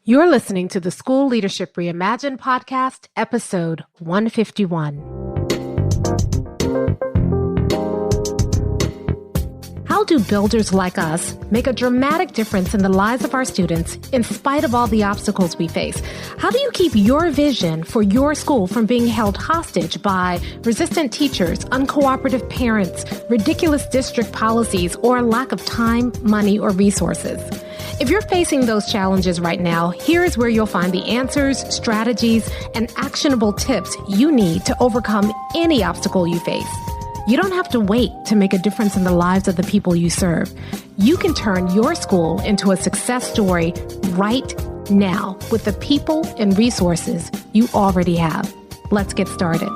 You're listening to the School Leadership Reimagined podcast, episode 151. How do builders like us make a dramatic difference in the lives of our students in spite of all the obstacles we face? How do you keep your vision for your school from being held hostage by resistant teachers, uncooperative parents, ridiculous district policies, or lack of time, money, or resources? If you're facing those challenges right now, here's where you'll find the answers, strategies, and actionable tips you need to overcome any obstacle you face. You don't have to wait to make a difference in the lives of the people you serve. You can turn your school into a success story right now with the people and resources you already have. Let's get started.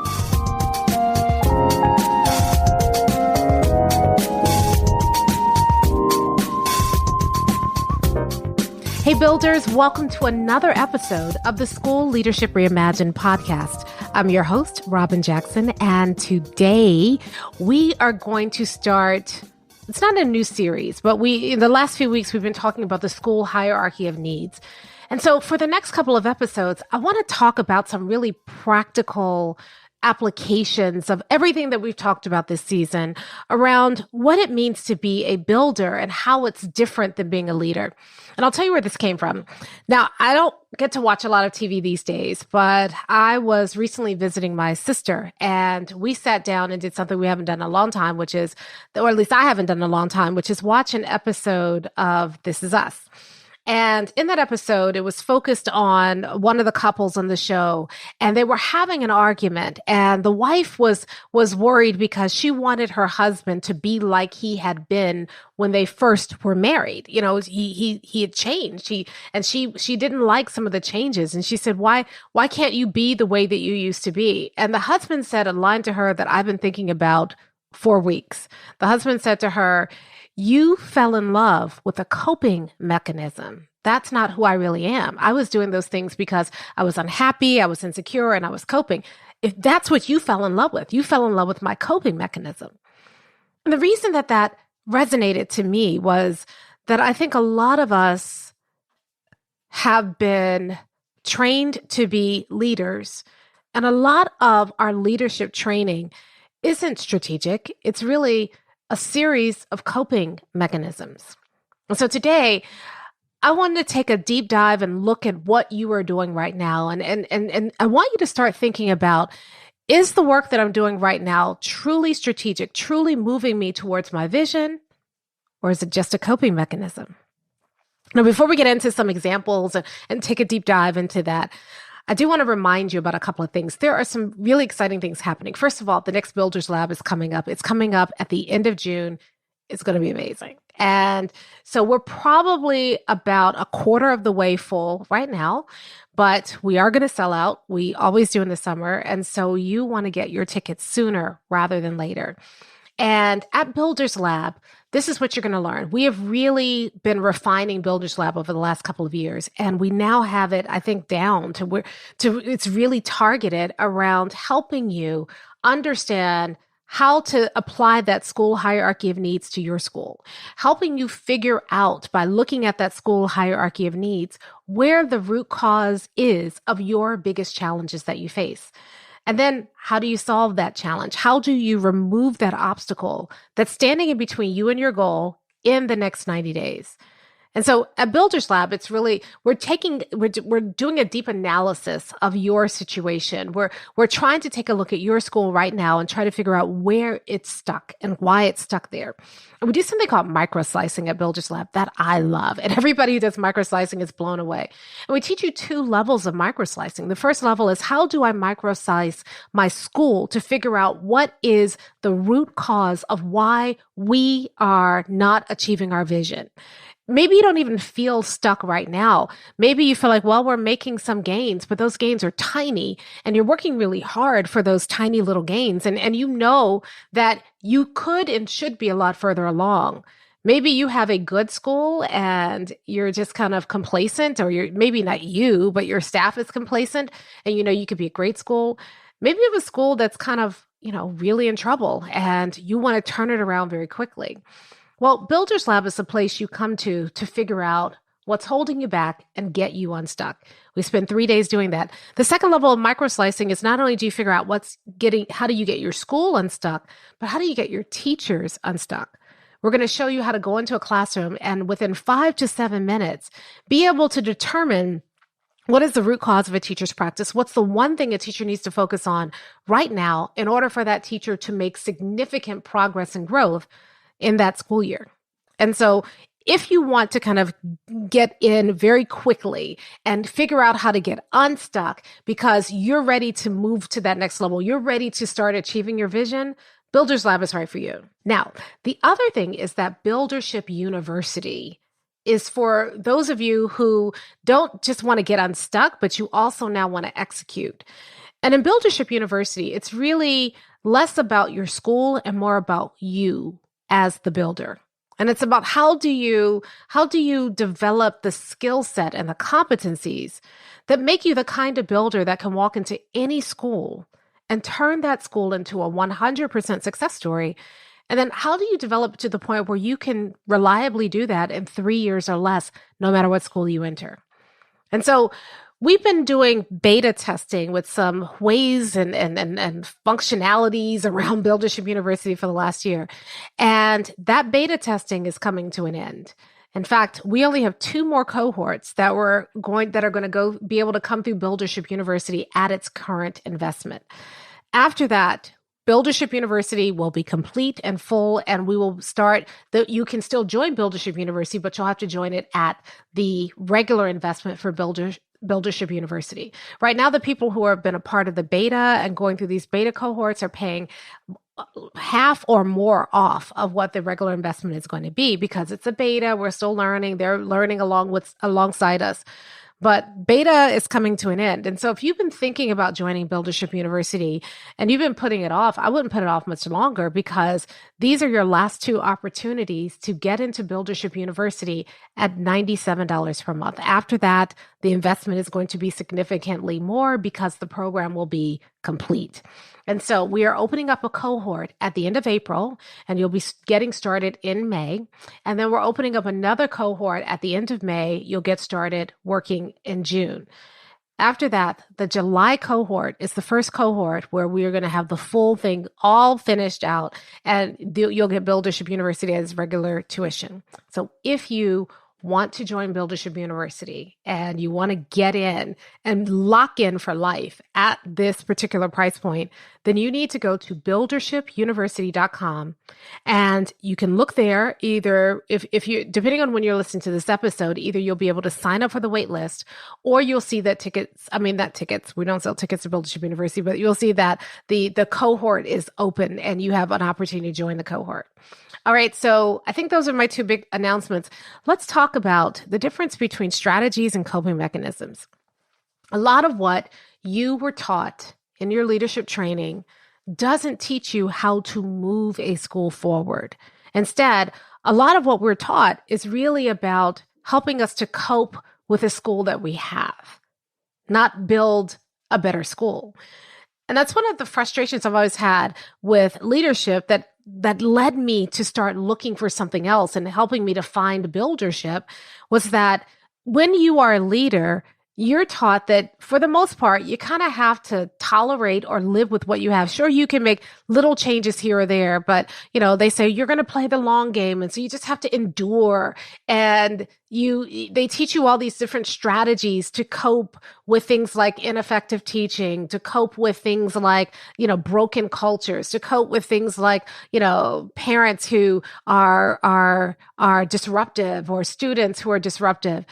Hey builders, welcome to another episode of the School Leadership Reimagined podcast. I'm your host, Robyn Jackson, and today we are going to start, it's not a new series, but in the last few weeks, we've been talking about the school hierarchy of needs. And so for the next couple of episodes, I want to talk about some really practical applications of everything that we've talked about this season around what it means to be a builder and how it's different than being a leader. And I'll tell you where this came from. Now, I don't get to watch a lot of TV these days, but I was recently visiting my sister and we sat down and did something we haven't done in a long time, or at least I haven't done in a long time, which is watch an episode of This Is Us. And in that episode, it was focused on one of the couples on the show, and they were having an argument. And the wife was worried because she wanted her husband to be like he had been when they first were married. You know, he had changed. She didn't like some of the changes, and she said, "Why can't you be the way that you used to be?" And the husband said a line to her that I've been thinking about for weeks. The husband said to her, "You fell in love with a coping mechanism. That's not who I really am. I was doing those things because I was unhappy, I was insecure, and I was coping. If that's what you fell in love with, you fell in love with my coping mechanism." And the reason that resonated to me was that I think a lot of us have been trained to be leaders, and a lot of our leadership training isn't strategic. It's really a series of coping mechanisms. And so today, I wanted to take a deep dive and look at what you are doing right now. And I want you to start thinking about, is the work that I'm doing right now truly strategic, truly moving me towards my vision, or is it just a coping mechanism? Now, before we get into some examples and take a deep dive into that, I do want to remind you about a couple of things. There are some really exciting things happening. First of all, the next Builders Lab is coming up. It's coming up at the end of June. It's going to be amazing. And so we're probably about a quarter of the way full right now, but we are going to sell out. We always do in the summer. And so you want to get your tickets sooner rather than later. And at Builders Lab, this is what you're going to learn. We have really been refining Builders Lab over the last couple of years, and we now have it, I think, down to where it's really targeted around helping you understand how to apply that school hierarchy of needs to your school, helping you figure out by looking at that school hierarchy of needs where the root cause is of your biggest challenges that you face. And then how do you solve that challenge? How do you remove that obstacle that's standing in between you and your goal in the next 90 days? And so at Builders Lab, it's really, we're doing a deep analysis of your situation. We're trying to take a look at your school right now and try to figure out where it's stuck and why it's stuck there. And we do something called micro-slicing at Builders Lab that I love. And everybody who does micro-slicing is blown away. And we teach you two levels of micro-slicing. The first level is, how do I micro-slice my school to figure out what is the root cause of why we are not achieving our vision? Maybe you don't even feel stuck right now. Maybe you feel like, well, we're making some gains, but those gains are tiny and you're working really hard for those tiny little gains. And you know that you could and should be a lot further along. Maybe you have a good school and you're just kind of complacent, or maybe not you, but your staff is complacent and you know you could be a great school. Maybe you have a school that's kind of, really in trouble and you want to turn it around very quickly. Well, Builders Lab is the place you come to figure out what's holding you back, and get you unstuck. We spend 3 days doing that. The second level of micro slicing is not only do you figure out how do you get your school unstuck, but how do you get your teachers unstuck? We're going to show you how to go into a classroom and within 5 to 7 minutes, be able to determine what is the root cause of a teacher's practice? What's the one thing a teacher needs to focus on right now in order for that teacher to make significant progress and growth in that school year? And so if you want to kind of get in very quickly and figure out how to get unstuck because you're ready to move to that next level, you're ready to start achieving your vision, Builders Lab is right for you. Now, the other thing is that Buildership University is for those of you who don't just want to get unstuck, but you also now want to execute. And in Buildership University, it's really less about your school and more about you as the builder. And it's about how do you develop the skill set and the competencies that make you the kind of builder that can walk into any school and turn that school into a 100% success story. And then how do you develop to the point where you can reliably do that in 3 years or less, no matter what school you enter? And so we've been doing beta testing with some ways and functionalities around Buildership University for the last year. And that beta testing is coming to an end. In fact, we only have 2 more cohorts that are going to go be able to come through Buildership University at its current investment. After that, Buildership University will be complete and full, and we will start you can still join Buildership University, but you'll have to join it at the regular investment for Buildership University. Right now, the people who have been a part of the beta and going through these beta cohorts are paying half or more off of what the regular investment is going to be because it's a beta. We're still learning. They're learning alongside us. But beta is coming to an end. And so if you've been thinking about joining Buildership University and you've been putting it off, I wouldn't put it off much longer because these are your last 2 opportunities to get into Buildership University at $97 per month. After that, the investment is going to be significantly more because the program will be complete. And so we are opening up a cohort at the end of April, and you'll be getting started in May. And then we're opening up another cohort at the end of May. You'll get started working in June. After that, the July cohort is the first cohort where we are going to have the full thing all finished out, and you'll get Buildership University as regular tuition. So if you want to join Buildership University and you want to get in and lock in for life at this particular price point, then you need to go to buildershipuniversity.com and you can look there. Either if you, depending on when you're listening to this episode, either you'll be able to sign up for the wait list or you'll see that we don't sell tickets to Buildership University, but you'll see that the cohort is open and you have an opportunity to join the cohort. All right, so I think those are my 2 big announcements. Let's talk about the difference between strategies and coping mechanisms. A lot of what you were taught in your leadership training doesn't teach you how to move a school forward. Instead, a lot of what we're taught is really about helping us to cope with a school that we have, not build a better school. And that's one of the frustrations I've always had with leadership that led me to start looking for something else and helping me to find Buildership was that when you are a leader, you're taught that for the most part, you kind of have to tolerate or live with what you have. Sure, you can make little changes here or there, but they say you're going to play the long game. And so you just have to endure. And they teach you all these different strategies to cope with things like ineffective teaching, to cope with things like, broken cultures, to cope with things like, parents who are disruptive or students who are disruptive.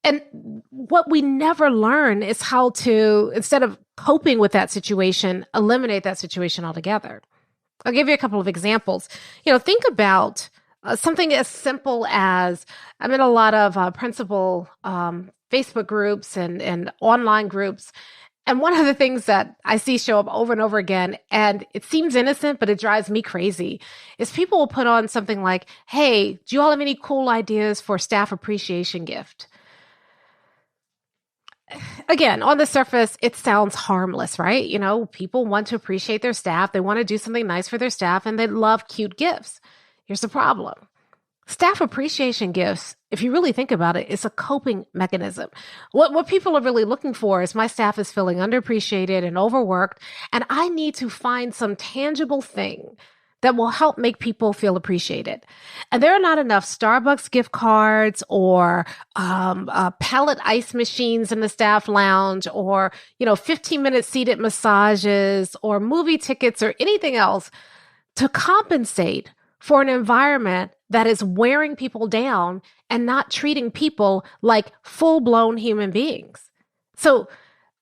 And what we never learn is how to, instead of coping with that situation, eliminate that situation altogether. I'll give you a couple of examples. Think about something as simple as, I'm in a lot of principal Facebook groups and online groups. And one of the things that I see show up over and over again, and it seems innocent, but it drives me crazy, is people will put on something like, hey, do you all have any cool ideas for staff appreciation gift? Again, on the surface, it sounds harmless, right? People want to appreciate their staff. They want to do something nice for their staff and they love cute gifts. Here's the problem. Staff appreciation gifts, if you really think about it, is a coping mechanism. What people are really looking for is my staff is feeling underappreciated and overworked, and I need to find some tangible thing that will help make people feel appreciated. And there are not enough Starbucks gift cards or pellet ice machines in the staff lounge or, 15-minute seated massages or movie tickets or anything else to compensate for an environment that is wearing people down and not treating people like full-blown human beings. So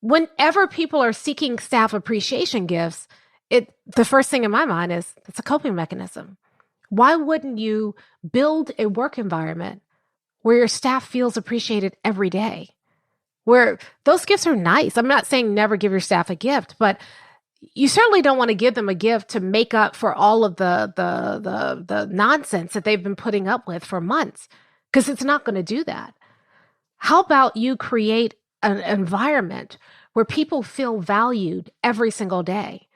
whenever people are seeking staff appreciation gifts, the first thing in my mind is it's a coping mechanism. Why wouldn't you build a work environment where your staff feels appreciated every day? Where those gifts are nice. I'm not saying never give your staff a gift, but you certainly don't want to give them a gift to make up for all of the nonsense that they've been putting up with for months, because it's not going to do that. How about you create an environment where people feel valued every single day?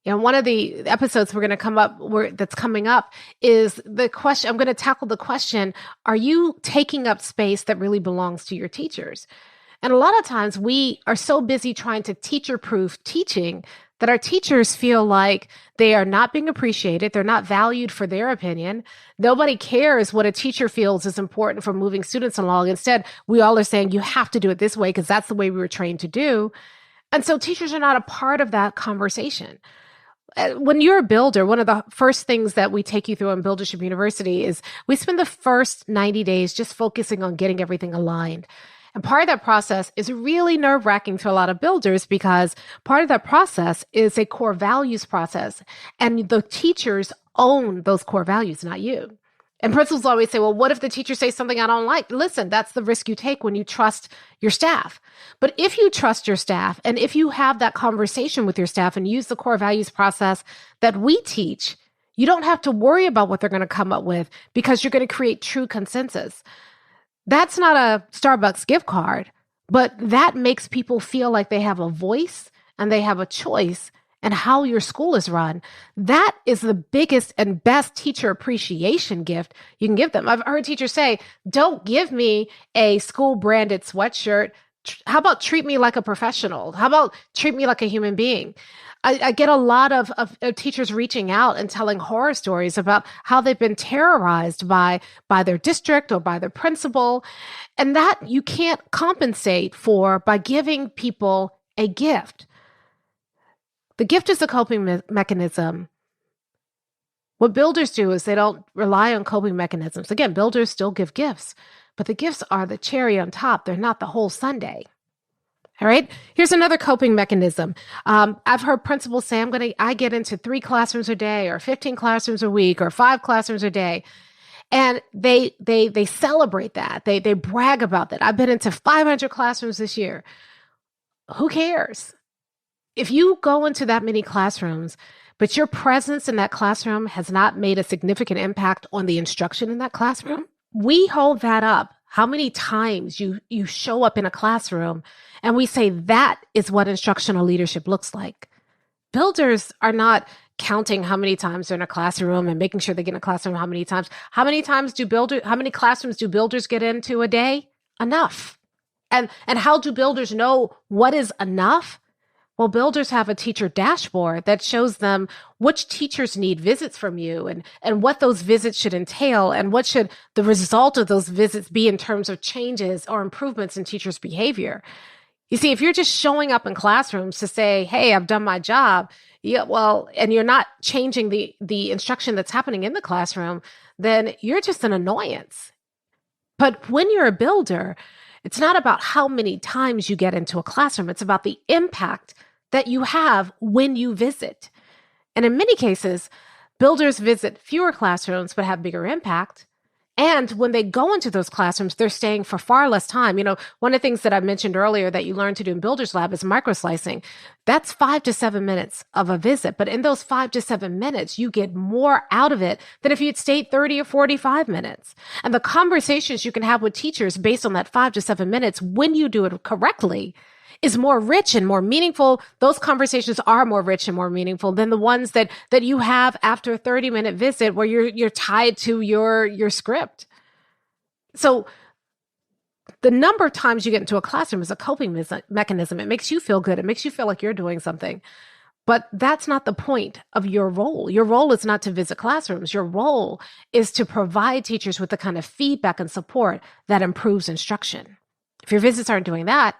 One of the episodes that's coming up is the question. I'm going to tackle the question, are you taking up space that really belongs to your teachers? And a lot of times we are so busy trying to teacher-proof teaching that our teachers feel like they are not being appreciated. They're not valued for their opinion. Nobody cares what a teacher feels is important for moving students along. Instead, we all are saying you have to do it this way because that's the way we were trained to do. And so teachers are not a part of that conversation. When you're a builder, one of the first things that we take you through in Buildership University is we spend the first 90 days just focusing on getting everything aligned. And part of that process is really nerve-wracking to a lot of builders because part of that process is a core values process. And the teachers own those core values, not you. And principals always say, well, what if the teacher says something I don't like? Listen, that's the risk you take when you trust your staff. But if you trust your staff and if you have that conversation with your staff and use the core values process that we teach, you don't have to worry about what they're going to come up with because you're going to create true consensus. That's not a Starbucks gift card, but that makes people feel like they have a voice and they have a choice in how your school is run. That is the biggest and best teacher appreciation gift you can give them. I've heard teachers say, don't give me a school branded sweatshirt. How about treat me like a professional? How about treat me like a human being? I get a lot of teachers reaching out and telling horror stories about how they've been terrorized by their district or by their principal. And that you can't compensate for by giving people a gift. The gift is a coping mechanism. What builders do is they don't rely on coping mechanisms. Again, builders still give gifts, but the gifts are the cherry on top. They're not the whole sundae. All right. Here's another coping mechanism. I've heard principals say, I get into 3 classrooms a day or 15 classrooms a week or 5 classrooms a day. And they celebrate that. They brag about that. I've been into 500 classrooms this year. Who cares? If you go into that many classrooms, but your presence in that classroom has not made a significant impact on the instruction in that classroom, we hold that up. How many times you show up in a classroom and we say that is what instructional leadership looks like. Builders are not counting how many times they're in a classroom and making sure they get in a classroom how many times. How many classrooms do builders get into a day? Enough. And how do builders know what is enough? Well, builders have a teacher dashboard that shows them which teachers need visits from you and what those visits should entail and what should the result of those visits be in terms of changes or improvements in teachers' behavior. You see, if you're just showing up in classrooms to say, hey, I've done my job, and you're not changing the instruction that's happening in the classroom, then you're just an annoyance. But when you're a builder, it's not about how many times you get into a classroom. It's about the impact that you have when you visit. And in many cases, builders visit fewer classrooms but have bigger impact. And when they go into those classrooms, they're staying for far less time. One of the things that I mentioned earlier that you learn to do in Builders Lab is microslicing. That's 5 to 7 minutes of a visit. But in those 5 to 7 minutes, you get more out of it than if you'd stayed 30 or 45 minutes. And the conversations you can have with teachers based on that 5 to 7 minutes when you do it correctly is more rich and more meaningful. Those conversations are more rich and more meaningful than the ones that you have after a 30-minute visit where you're tied to your script. So the number of times you get into a classroom is a coping mechanism. It makes you feel good. It makes you feel like you're doing something. But that's not the point of your role. Your role is not to visit classrooms. Your role is to provide teachers with the kind of feedback and support that improves instruction. If your visits aren't doing that,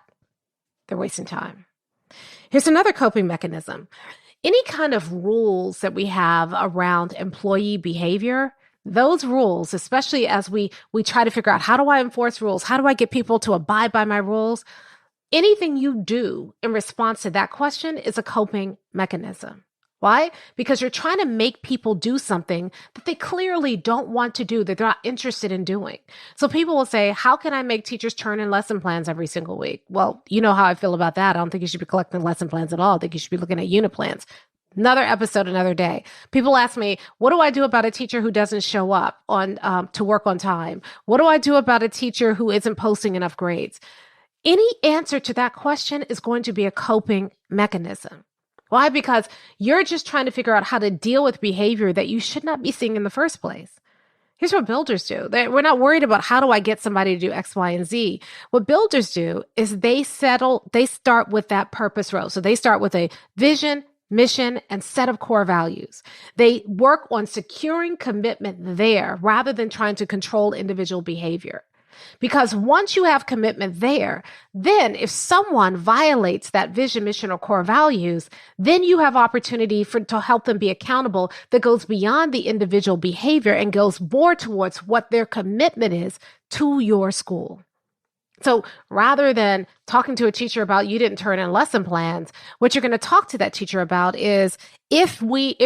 they're wasting time. Here's another coping mechanism. Any kind of rules that we have around employee behavior, those rules, especially as we try to figure out, how do I enforce rules? How do I get people to abide by my rules? Anything you do in response to that question is a coping mechanism. Why? Because you're trying to make people do something that they clearly don't want to do, that they're not interested in doing. So people will say, how can I make teachers turn in lesson plans every single week? Well, you know how I feel about that. I don't think you should be collecting lesson plans at all. I think you should be looking at unit plans. Another episode, another day. People ask me, what do I do about a teacher who doesn't show up to work on time? What do I do about a teacher who isn't posting enough grades? Any answer to that question is going to be a coping mechanism. Why? Because you're just trying to figure out how to deal with behavior that you should not be seeing in the first place. Here's what builders do. We're not worried about how do I get somebody to do X, Y, and Z. What builders do is they start with that purpose row. So they start with a vision, mission, and set of core values. They work on securing commitment there rather than trying to control individual behavior. Because once you have commitment there, then if someone violates that vision, mission, or core values, then you have opportunity to help them be accountable that goes beyond the individual behavior and goes more towards what their commitment is to your school. So rather than talking to a teacher about you didn't turn in lesson plans, what you're going to talk to that teacher about is if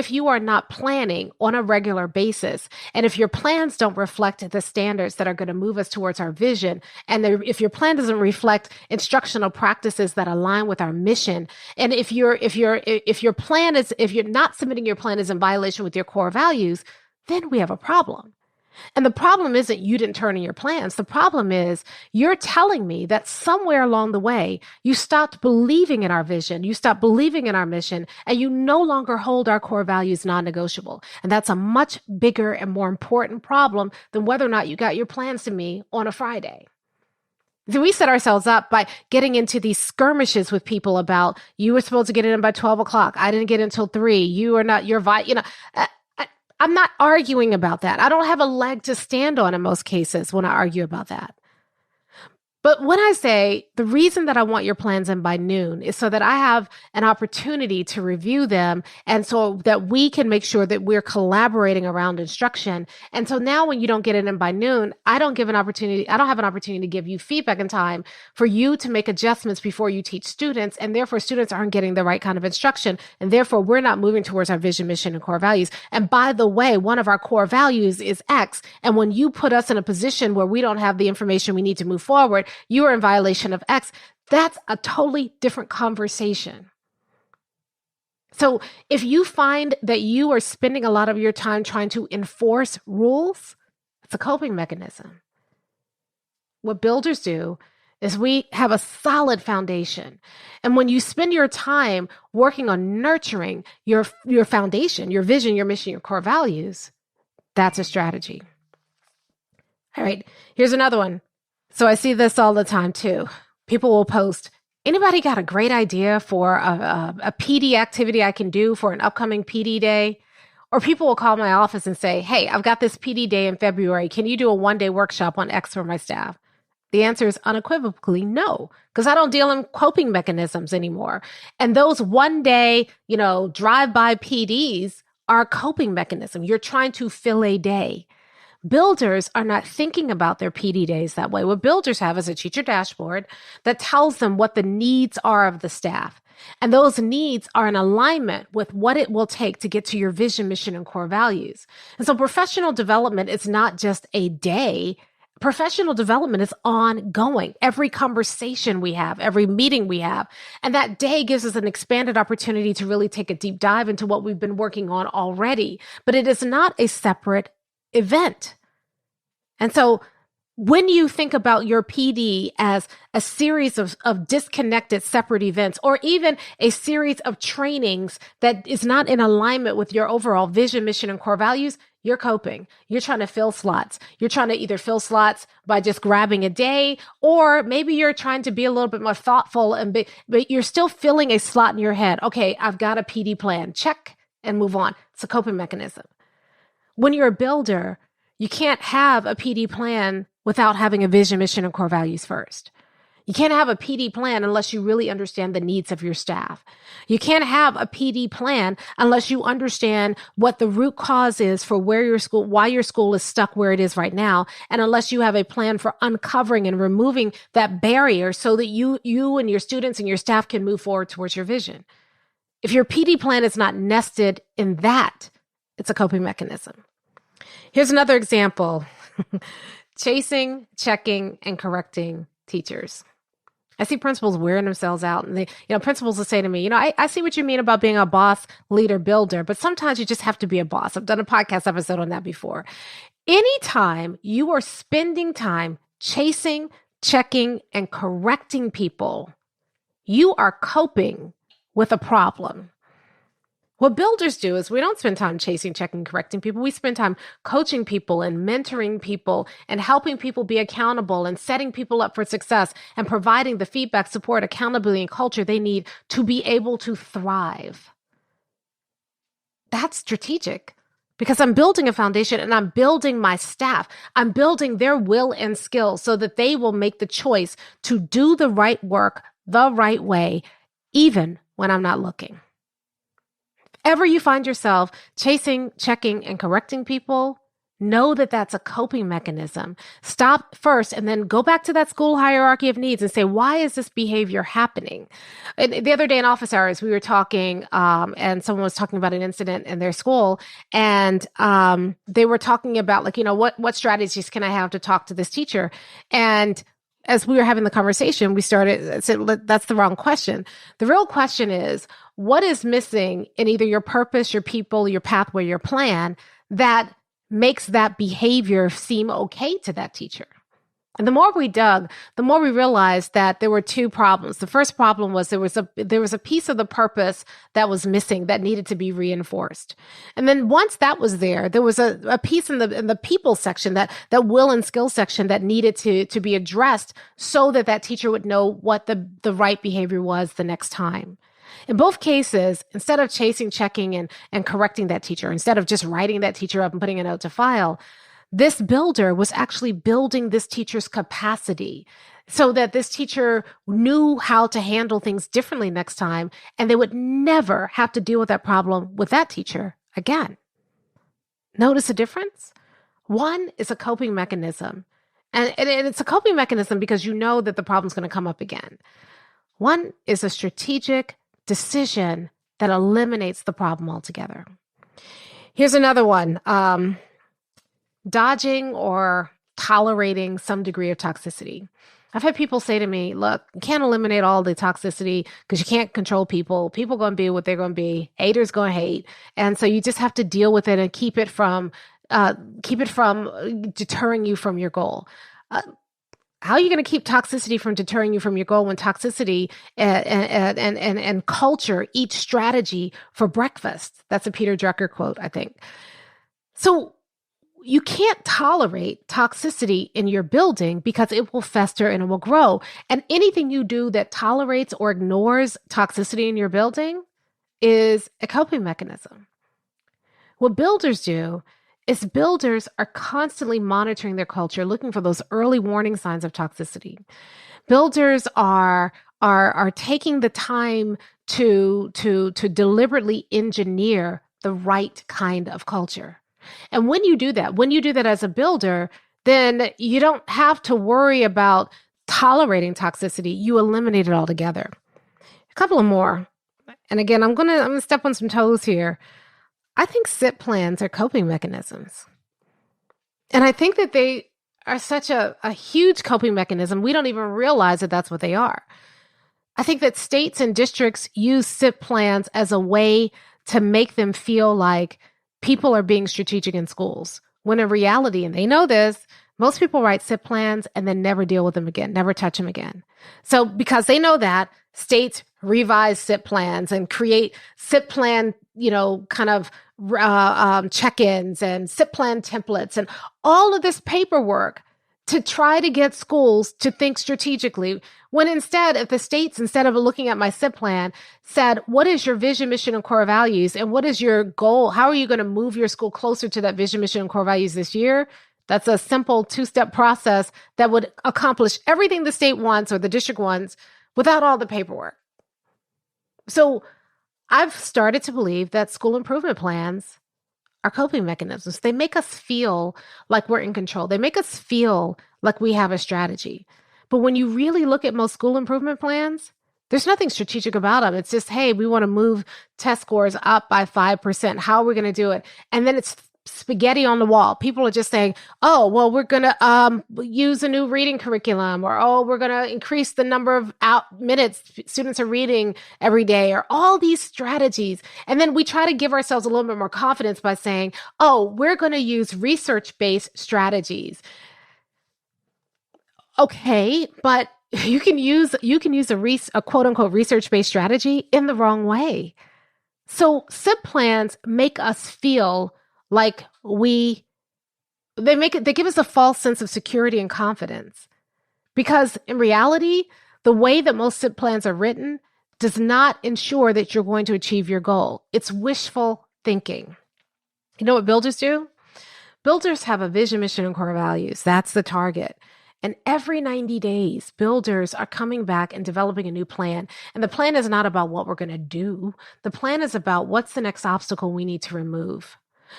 you are not planning on a regular basis, and if your plans don't reflect the standards that are going to move us towards our vision, and if your plan doesn't reflect instructional practices that align with our mission, and if you're not submitting your plan is in violation with your core values, then we have a problem. And the problem isn't you didn't turn in your plans. The problem is you're telling me that somewhere along the way, you stopped believing in our vision, you stopped believing in our mission, and you no longer hold our core values non-negotiable. And that's a much bigger and more important problem than whether or not you got your plans to me on a Friday. So we set ourselves up by getting into these skirmishes with people about you were supposed to get it in by 12 o'clock. I didn't get it until 3. You are not, I'm not arguing about that. I don't have a leg to stand on in most cases when I argue about that. But when I say the reason that I want your plans in by noon is so that I have an opportunity to review them and so that we can make sure that we're collaborating around instruction. And so now when you don't get it in by noon, I don't have an opportunity to give you feedback in time for you to make adjustments before you teach students. And therefore students aren't getting the right kind of instruction. And therefore we're not moving towards our vision, mission, and core values. And by the way, one of our core values is X. And when you put us in a position where we don't have the information we need to move forward, you are in violation of X. That's a totally different conversation. So if you find that you are spending a lot of your time trying to enforce rules, it's a coping mechanism. What builders do is we have a solid foundation. And when you spend your time working on nurturing your foundation, your vision, your mission, your core values, that's a strategy. All right, here's another one. So I see this all the time too. People will post, anybody got a great idea for a PD activity I can do for an upcoming PD day? Or people will call my office and say, hey, I've got this PD day in February. Can you do a one-day workshop on X for my staff? The answer is unequivocally no, because I don't deal in coping mechanisms anymore. And those one-day, drive-by PDs are a coping mechanism. You're trying to fill a day. Builders are not thinking about their PD days that way. What builders have is a teacher dashboard that tells them what the needs are of the staff. And those needs are in alignment with what it will take to get to your vision, mission, and core values. And so professional development is not just a day. Professional development is ongoing. Every conversation we have, every meeting we have, and that day gives us an expanded opportunity to really take a deep dive into what we've been working on already. But it is not a separate event. And so when you think about your PD as a series of disconnected separate events, or even a series of trainings that is not in alignment with your overall vision, mission, and core values, you're coping. You're trying to fill slots. You're trying to either fill slots by just grabbing a day, or maybe you're trying to be a little bit more thoughtful, but you're still filling a slot in your head. Okay, I've got a PD plan. Check and move on. It's a coping mechanism. When you're a builder, you can't have a PD plan without having a vision, mission, and core values first. You can't have a PD plan unless you really understand the needs of your staff. You can't have a PD plan unless you understand what the root cause is for why your school is stuck where it is right now, and unless you have a plan for uncovering and removing that barrier so that you and your students and your staff can move forward towards your vision. If your PD plan is not nested in that, it's a coping mechanism. Here's another example. Chasing, checking, and correcting teachers. I see principals wearing themselves out, and principals will say to me, I see what you mean about being a boss, leader, builder, but sometimes you just have to be a boss. I've done a podcast episode on that before. Anytime you are spending time chasing, checking, and correcting people, you are coping with a problem. What builders do is we don't spend time chasing, checking, correcting people. We spend time coaching people and mentoring people and helping people be accountable and setting people up for success and providing the feedback, support, accountability, and culture they need to be able to thrive. That's strategic because I'm building a foundation and I'm building my staff. I'm building their will and skill so that they will make the choice to do the right work the right way, even when I'm not looking. Ever you find yourself chasing, checking, and correcting people, know that that's a coping mechanism. Stop first and then go back to that school hierarchy of needs and say, why is this behavior happening? And the other day in office hours, we were talking, and someone was talking about an incident in their school, and they were talking about what strategies can I have to talk to this teacher? And as we were having the conversation, we said, that's the wrong question. The real question is, what is missing in either your purpose, your people, your pathway, your plan that makes that behavior seem okay to that teacher? And the more we dug, the more we realized that there were two problems. The first problem was there was a piece of the purpose that was missing that needed to be reinforced. And then once that was there was a piece in the people section, that will and skill section that needed to be addressed so that teacher would know what the right behavior was the next time. In both cases, instead of chasing, checking, and correcting that teacher, instead of just writing that teacher up and putting a note to file, this builder was actually building this teacher's capacity so that this teacher knew how to handle things differently next time, and they would never have to deal with that problem with that teacher again. Notice the difference? One is a coping mechanism, and it's a coping mechanism because you know that the problem's going to come up again. One is a strategic decision that eliminates the problem altogether. Here's another one. Dodging or tolerating some degree of toxicity. I've had people say to me, look, you can't eliminate all the toxicity because you can't control people. People going to be what they're going to be. Haters going to hate. And so you just have to deal with it and keep it from deterring you from your goal. How are you going to keep toxicity from deterring you from your goal when toxicity and culture eat strategy for breakfast? That's a Peter Drucker quote, I think. So you can't tolerate toxicity in your building because it will fester and it will grow. And anything you do that tolerates or ignores toxicity in your building is a coping mechanism. What builders do is builders are constantly monitoring their culture, looking for those early warning signs of toxicity. Builders are taking the time to deliberately engineer the right kind of culture. And when you do that as a builder, then you don't have to worry about tolerating toxicity. You eliminate it altogether. A couple of more. And again, I'm gonna step on some toes here. I think SIP plans are coping mechanisms. And I think that they are such a huge coping mechanism, we don't even realize that that's what they are. I think that states and districts use SIP plans as a way to make them feel like people are being strategic in schools, when in reality, and they know this, Most people write SIP plans and then never deal with them again, never touch them again. So because they know that, states revise SIP plans and create SIP plan, kind of check-ins and SIP plan templates and all of this paperwork to try to get schools to think strategically. When instead, if the states, instead of looking at my SIP plan, said, what is your vision, mission, and core values? And what is your goal? How are you going to move your school closer to that vision, mission, and core values this year? That's a simple 2-step process that would accomplish everything the state wants or the district wants without all the paperwork. So I've started to believe that school improvement plans are coping mechanisms. They make us feel like we're in control. They make us feel like we have a strategy. But when you really look at most school improvement plans, there's nothing strategic about them. It's just, hey, we want to move test scores up by 5%. How are we going to do it? And then it's spaghetti on the wall. People are just saying, oh, well, we're going to use a new reading curriculum, or, oh, we're going to increase the number of minutes students are reading every day, or all these strategies. And then we try to give ourselves a little bit more confidence by saying, oh, we're going to use research-based strategies. Okay, but you can use a quote unquote research-based strategy in the wrong way. So SIP plans make us feel like they give us a false sense of security and confidence, because in reality, the way that most SIP plans are written does not ensure that you're going to achieve your goal. It's wishful thinking. You know what builders do? Builders have a vision, mission, and core values. That's the target. And every 90 days, builders are coming back and developing a new plan. And the plan is not about what we're going to do. The plan is about what's the next obstacle we need to remove.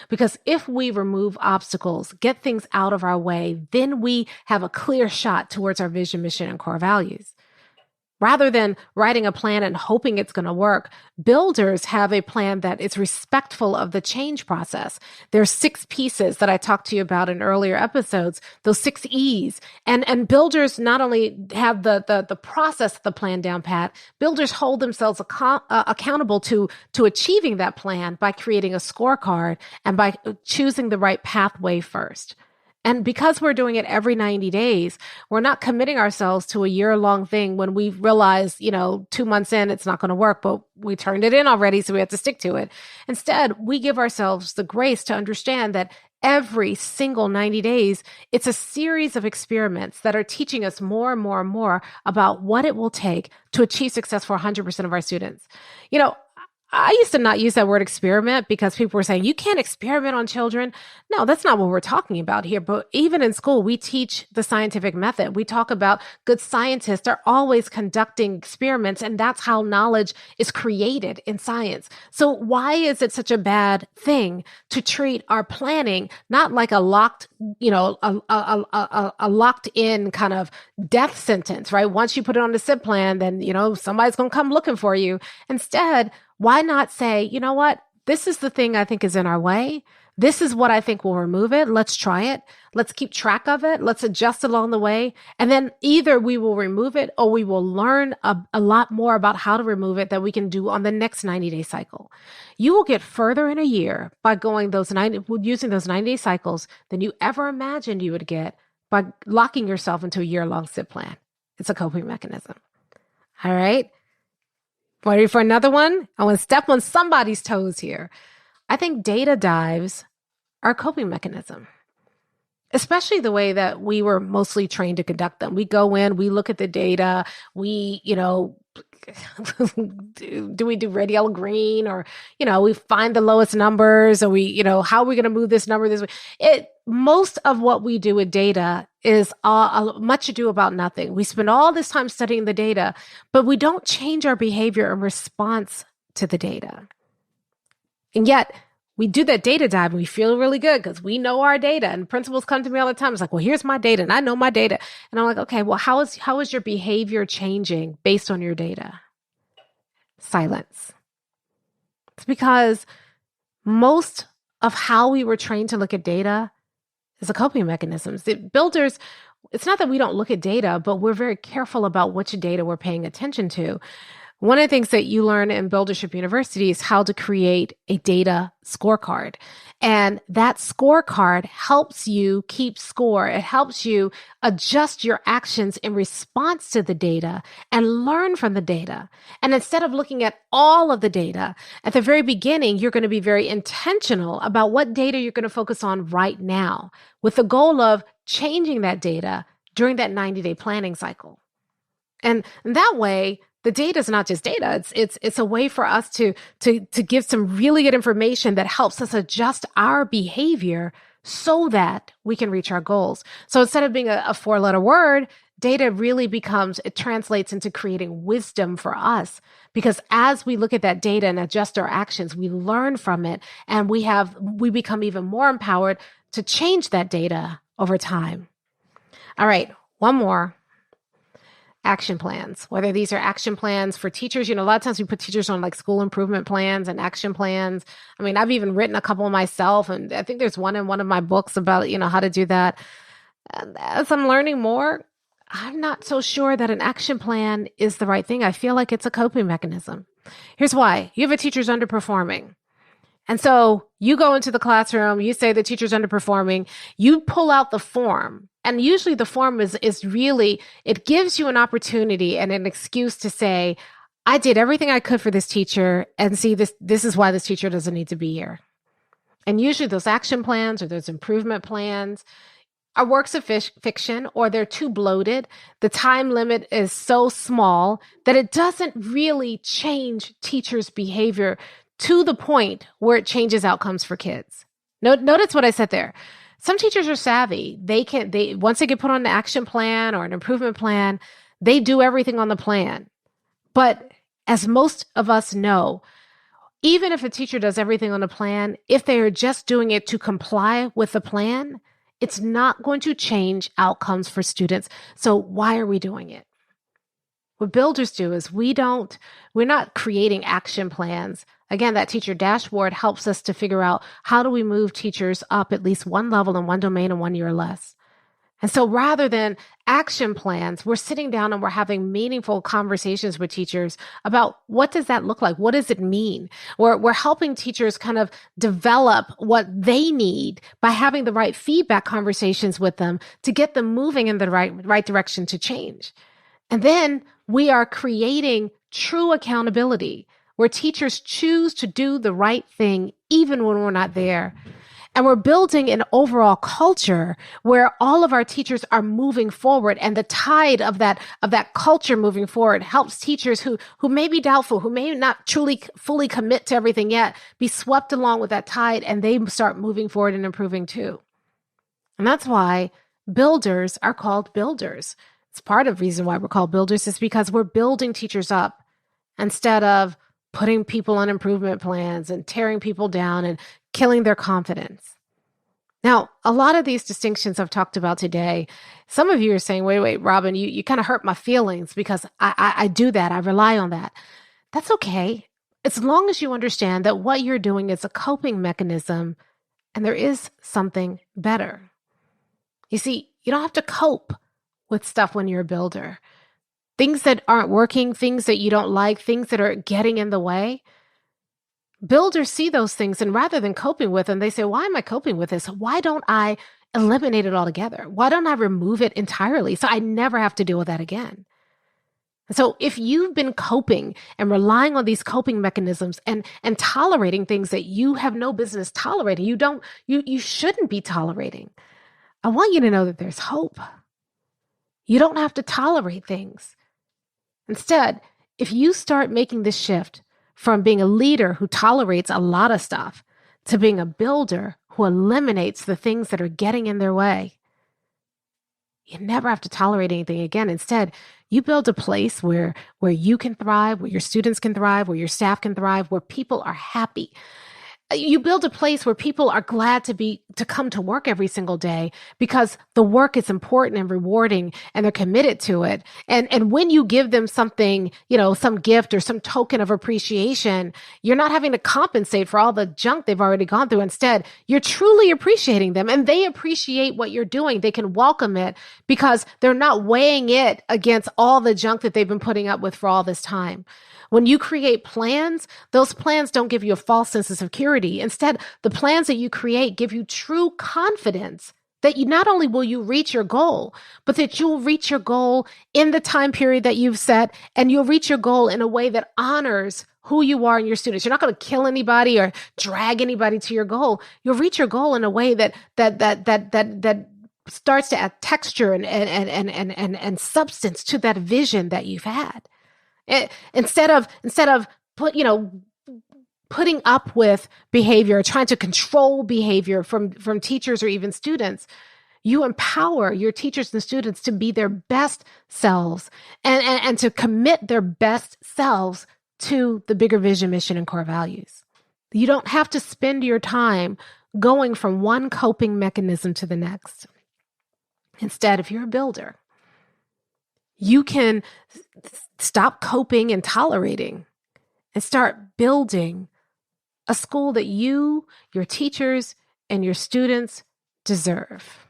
Because if we remove obstacles, get things out of our way, then we have a clear shot towards our vision, mission, and core values. Rather than writing a plan and hoping it's going to work, builders have a plan that is respectful of the change process. There's 6 pieces that I talked to you about in earlier episodes, those 6 E's. And builders not only have the process of the plan down pat, builders hold themselves accountable to achieving that plan by creating a scorecard and by choosing the right pathway first. And because we're doing it every 90 days, we're not committing ourselves to a year-long thing when we realize, 2 months in, it's not going to work, but we turned it in already, so we have to stick to it. Instead, we give ourselves the grace to understand that every single 90 days, it's a series of experiments that are teaching us more and more and more about what it will take to achieve success for 100% of our students. I used to not use that word experiment because people were saying, you can't experiment on children. No, that's not what we're talking about here. But even in school, we teach the scientific method. We talk about good scientists are always conducting experiments, and that's how knowledge is created in science. So why is it such a bad thing to treat our planning not like a locked, a locked in kind of death sentence, right? Once you put it on the SIP plan, then, somebody's going to come looking for you. Instead, why not say, you know what? This is the thing I think is in our way. This is what I think will remove it. Let's try it. Let's keep track of it. Let's adjust along the way. And then either we will remove it or we will learn a lot more about how to remove it that we can do on the next 90-day cycle. You will get further in a year by using those 90-day cycles than you ever imagined you would get by locking yourself into a year-long SIP plan. It's a coping mechanism. All right. Ready for another one? I want to step on somebody's toes here. I think data dives are a coping mechanism, especially the way that we were mostly trained to conduct them. We go in, we look at the data, we, do we do red, yellow, green, or, we find the lowest numbers, or we, how are we going to move this number this way? Most of what we do with data is much ado about nothing. We spend all this time studying the data, but we don't change our behavior in response to the data. And yet we do that data dive and we feel really good because we know our data, and principals come to me all the time. It's like, well, here's my data and I know my data. And I'm like, okay, well, how is your behavior changing based on your data? Silence. It's because most of how we were trained to look at data is a coping mechanism. Builders, it's not that we don't look at data, but we're very careful about which data we're paying attention to. One of the things that you learn in Buildership University is how to create a data scorecard. And that scorecard helps you keep score. It helps you adjust your actions in response to the data and learn from the data. And instead of looking at all of the data, at the very beginning, you're going to be very intentional about what data you're going to focus on right now, with the goal of changing that data during that 90-day planning cycle. And that way, the data is not just data. It's a way for us to give some really good information that helps us adjust our behavior so that we can reach our goals. So instead of being a four-letter word, data really it translates into creating wisdom for us. Because as we look at that data and adjust our actions, we learn from it, and we become even more empowered to change that data over time. All right, one more. Action plans, whether these are action plans for teachers. A lot of times we put teachers on like school improvement plans and action plans. I mean, I've even written a couple myself, and I think there's one in one of my books about, how to do that. And as I'm learning more, I'm not so sure that an action plan is the right thing. I feel like it's a coping mechanism. Here's why. You have a teacher's underperforming. And so you go into the classroom, you say the teacher's underperforming, you pull out the form. And usually the form is really, it gives you an opportunity and an excuse to say, I did everything I could for this teacher, and see, this is why this teacher doesn't need to be here. And usually those action plans or those improvement plans are works of fiction, or they're too bloated. The time limit is so small that it doesn't really change teachers' behavior to the point where it changes outcomes for kids. Notice what I said there. Some teachers are savvy. Once they get put on an action plan or an improvement plan, they do everything on the plan. But as most of us know, even if a teacher does everything on a plan, if they are just doing it to comply with the plan, it's not going to change outcomes for students. So why are we doing it? What builders do is we're not creating action plans. Again, that teacher dashboard helps us to figure out how do we move teachers up at least one level in one domain in 1 year or less. And so rather than action plans, we're sitting down and we're having meaningful conversations with teachers about what does that look like? What does it mean? We're helping teachers kind of develop what they need by having the right feedback conversations with them to get them moving in the right direction to change. And then we are creating true accountability where teachers choose to do the right thing even when we're not there. And we're building an overall culture where all of our teachers are moving forward, and the tide of that culture moving forward helps teachers who may be doubtful, who may not truly fully commit to everything yet, be swept along with that tide, and they start moving forward and improving too. And that's why builders are called builders. It's part of the reason why we're called builders is because we're building teachers up instead of putting people on improvement plans and tearing people down and killing their confidence. Now, a lot of these distinctions I've talked about today, some of you are saying, wait, Robyn, you kind of hurt my feelings because I do that. I rely on that. That's okay. As long as you understand that what you're doing is a coping mechanism and there is something better. You see, you don't have to cope with stuff when you're a builder. Things that aren't working, things that you don't like, things that are getting in the way. Builders see those things, and rather than coping with them, they say, why am I coping with this? Why don't I eliminate it altogether? Why don't I remove it entirely so I never have to deal with that again? And so if you've been coping and relying on these coping mechanisms and tolerating things that you have no business tolerating, you shouldn't be tolerating, I want you to know that there's hope. You don't have to tolerate things. Instead, if you start making this shift from being a leader who tolerates a lot of stuff to being a builder who eliminates the things that are getting in their way, you never have to tolerate anything again. Instead, you build a place where you can thrive, where your students can thrive, where your staff can thrive, where people are happy. You build a place where people are glad to come to work every single day because the work is important and rewarding and they're committed to it. And when you give them something, some gift or some token of appreciation, you're not having to compensate for all the junk they've already gone through. Instead, you're truly appreciating them and they appreciate what you're doing. They can welcome it because they're not weighing it against all the junk that they've been putting up with for all this time. When you create plans, those plans don't give you a false sense of security. Instead, the plans that you create give you true confidence that you not only will you reach your goal, but that you'll reach your goal in the time period that you've set, and you'll reach your goal in a way that honors who you are and your students. You're not going to kill anybody or drag anybody to your goal. You'll reach your goal in a way that starts to add texture and substance to that vision that you've had. Instead of putting up with behavior, trying to control behavior from teachers or even students, you empower your teachers and students to be their best selves and to commit their best selves to the bigger vision, mission, and core values. You don't have to spend your time going from one coping mechanism to the next. Instead, if you're a builder, you can stop coping and tolerating and start building a school that you, your teachers, and your students deserve.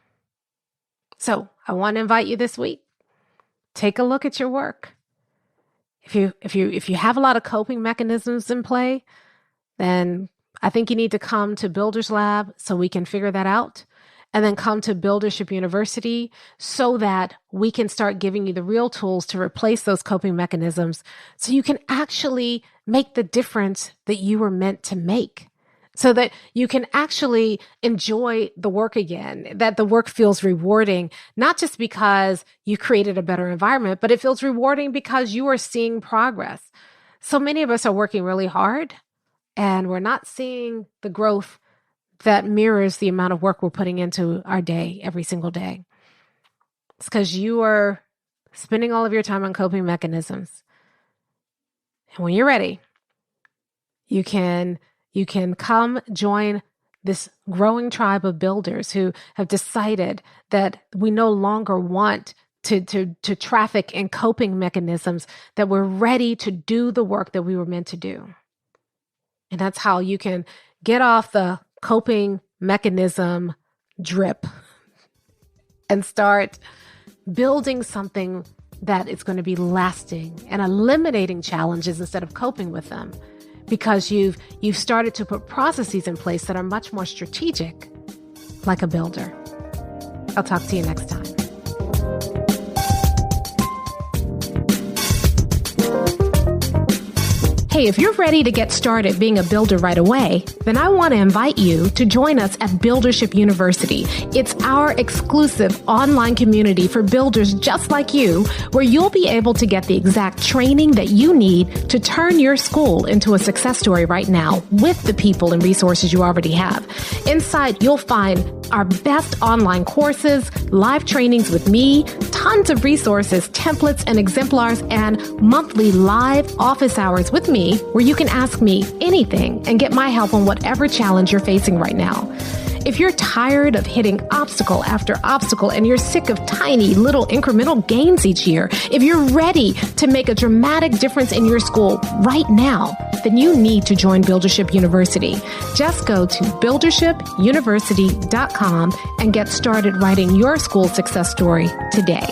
So I want to invite you this week. Take a look at your work. If you have a lot of coping mechanisms in play, then I think you need to come to Builders Lab so we can figure that out. And then come to Buildership University so that we can start giving you the real tools to replace those coping mechanisms so you can actually make the difference that you were meant to make, so that you can actually enjoy the work again, that the work feels rewarding, not just because you created a better environment, but it feels rewarding because you are seeing progress. So many of us are working really hard and we're not seeing the growth that mirrors the amount of work we're putting into our day every single day. It's because you are spending all of your time on coping mechanisms. And when you're ready, you can come join this growing tribe of builders who have decided that we no longer want to traffic in coping mechanisms, that we're ready to do the work that we were meant to do. And that's how you can get off the coping mechanism drip and start building something that is going to be lasting and eliminating challenges instead of coping with them, because you've started to put processes in place that are much more strategic, like a builder. I'll talk to you next time. Hey, if you're ready to get started being a builder right away, then I want to invite you to join us at Buildership University. It's our exclusive online community for builders just like you, where you'll be able to get the exact training that you need to turn your school into a success story right now with the people and resources you already have. Inside, you'll find our best online courses, live trainings with me, tons of resources, templates, and exemplars, and monthly live office hours with me, where you can ask me anything and get my help on whatever challenge you're facing right now. If you're tired of hitting obstacle after obstacle and you're sick of tiny little incremental gains each year, if you're ready to make a dramatic difference in your school right now, then you need to join Buildership University. Just go to buildershipuniversity.com and get started writing your school success story today.